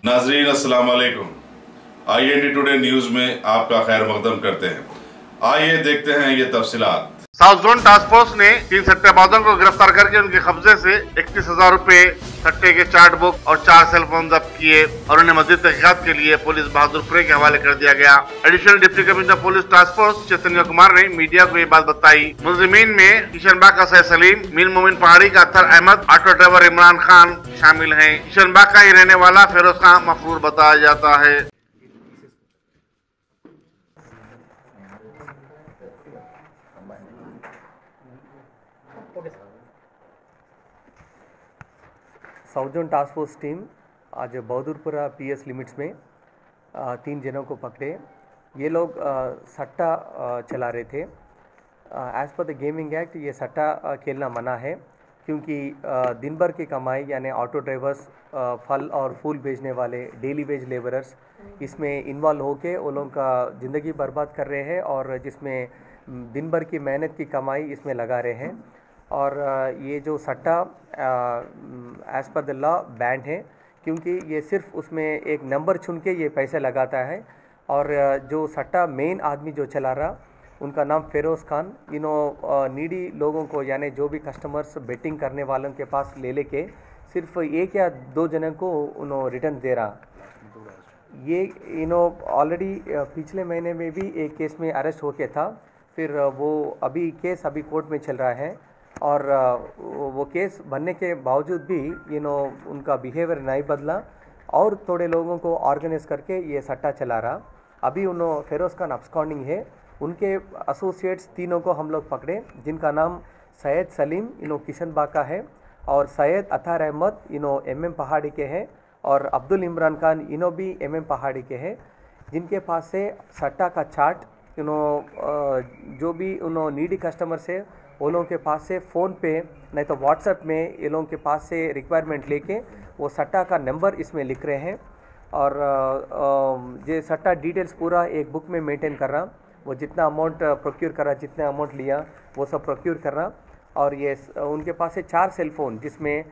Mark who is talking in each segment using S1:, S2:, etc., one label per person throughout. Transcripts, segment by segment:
S1: नाजरीन अस्सलाम वालेकुम। IND टुडे न्यूज में आपका खैर मकदम करते हैं। आइए देखते हैं ये तफसीलात।
S2: साउथ जोन टास्क फोर्स ने 3 सट्टेबाजों को गिरफ्तार करके उनके कब्जे से 31,000 रुपए, सट्टे के चार्ट बुक और 4 सेल फोन जब्त किए और उन्हें मजीद तहकीकात के लिए पुलिस बहादुरपुरे के हवाले कर दिया गया। Additional deputy commissioner police task force Chaitanya Kumar ने मीडिया को ये बात बताई। मुलजिमीन में किशनबाग का सैयद सलीम, मीर मोमिन पहाड़ी का अख्तर अहमद, ऑटो ड्राइवर इमरान खान शामिल हैं। किशनबाग का ही रहने वाला फिरोज खान मफरूर बताया जाता है।
S3: South zone task force team आज बहादुरपुरा PS लिमिट्स में 3 जनों को पकड़े। ये लोग सट्टा चला रहे थे। As per the gaming act ये सट्टा खेलना मना है, क्योंकि दिन भर की कमाई यानी ऑटो ड्राइवर्स, फल और फूल बेचने वाले, डेली वेज लेबरर्स इसमें इन्वॉल्व होके वो लोगों का ज़िंदगी बर्बाद कर रहे हैं और जिसमें दिन भर की मेहनत की कमाई इसमें लगा रहे हैं। और ये जो सट्टा as per the law band है, क्योंकि ये सिर्फ उसमें एक नंबर चुन के ये पैसे लगाता है। और जो सट्टा मेन आदमी जो चला रहा उनका नाम फिरोज़ खान। नीडी लोगों को यानी जो भी कस्टमर्स बेटिंग करने वालों के पास ले लेके सिर्फ 1 या 2 जनों को उन्होंने रिटर्न दे रहा। ये ऑलरेडी पिछले महीने में भी एक केस में अरेस्ट होके था। फिर वो अभी केस अभी कोर्ट में चल रहा है और वो केस बनने के बावजूद भी उनका बिहेवियर नहीं बदला और थोड़े लोगों को ऑर्गेनाइज करके ये सट्टा चला रहा। अभी फिरोज़ खान अब्सकॉन्डिंग है। उनके एसोसिएट्स तीनों को हम लोग पकड़े, जिनका नाम सैयद सलीम किशनबाग का है और सैयद अत्तर अहमद MM पहाड़ी के हैं और अब्दुल इमरान खान भी MM पहाड़ी के हैं, जिनके पास से सट्टा का चार्ट जो भी नीडी कस्टमर से वो लोगों के पास से फ़ोन पे नहीं तो व्हाट्सएप में ये लोगों के पास से रिक्वायरमेंट लेके वो सट्टा का नंबर इसमें लिख रहे हैं और ये सट्टा डिटेल्स पूरा एक बुक में मेंटेन कर रहा। वो जितना अमाउंट प्रोक्यूर कर रहा, जितना अमाउंट लिया वो सब प्रोक्यूर कर रहा। और ये उनके पास से 4 सेल फ़ोन जिसमें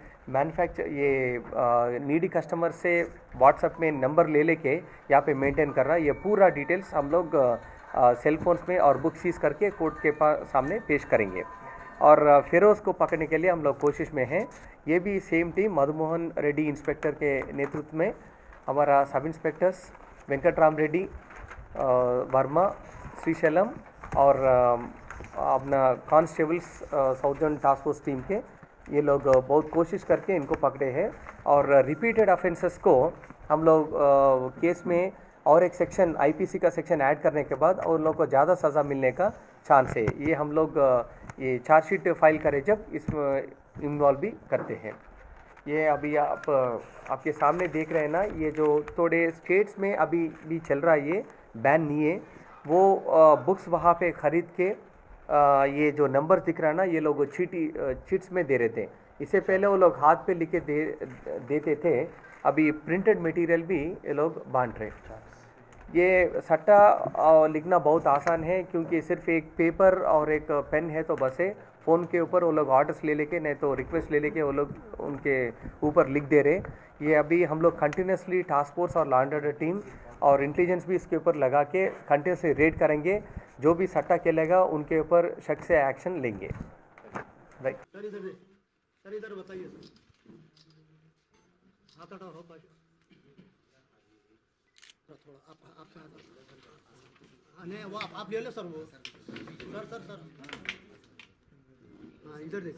S3: नीडी कस्टमर से व्हाट्सएप में नंबर ले लेके यहाँ पे मेंटेन कर रहा। ये पूरा डिटेल्स हम लोग सेल फोन्स में और बुक सीज करके कोर्ट के सामने पेश करेंगे। और फिरोज़ को पकड़ने के लिए हम लोग कोशिश में हैं। ये भी same team Madhumohan Reddy inspector के नेतृत्व में हमारा सब इंस्पेक्टर्स वेंकटराम रेड्डी, वर्मा, श्रीशैलम और अपना constables south zone task force team के ये लोग बहुत कोशिश करके इनको पकड़े हैं। और रिपीटेड ऑफेंसेस को हम लोग केस में और एक सेक्शन IPC का सेक्शन ऐड करने के बाद और उन लोगों को ज़्यादा सज़ा मिलने का चांस है। ये हम लोग ये चार्जशीट फाइल करें जब इसमें इन्वॉल्व भी करते हैं। ये अभी आपके सामने देख रहे हैं ना, ये जो थोड़े स्टेट्स में अभी भी चल रहा है, ये बैन नहीं है। वो बुक्स वहाँ पे ख़रीद के ये जो नंबर दिख रहा है ना, ये लोग चिट्स में दे रहे थे। इससे पहले वो लोग हाथ पे लिख के देते थे। अभी प्रिंटेड मटेरियल भी ये लोग बांट रहे। ये सट्टा लिखना बहुत आसान है, क्योंकि सिर्फ एक पेपर और एक पेन है तो बस है। फ़ोन के ऊपर वो लोग ऑर्डर्स ले लेके नहीं तो रिक्वेस्ट ले लेके वो लोग उनके ऊपर लिख दे रहे। ये अभी हम लोग कंटिन्यूसली टास्क फोर्स और लॉ एंड ऑर्डर टीम और इंटेलिजेंस भी इसके ऊपर लगा के कंटिन्यूसली रेड करेंगे। जो भी सट्टा खेलेगा उनके ऊपर शक से एक्शन लेंगे। राइट
S4: सर इधर बताइए हाथ हटाओ हो थोड़ा आप नहीं वो आप ले लो सर। वो सर हाँ इधर देख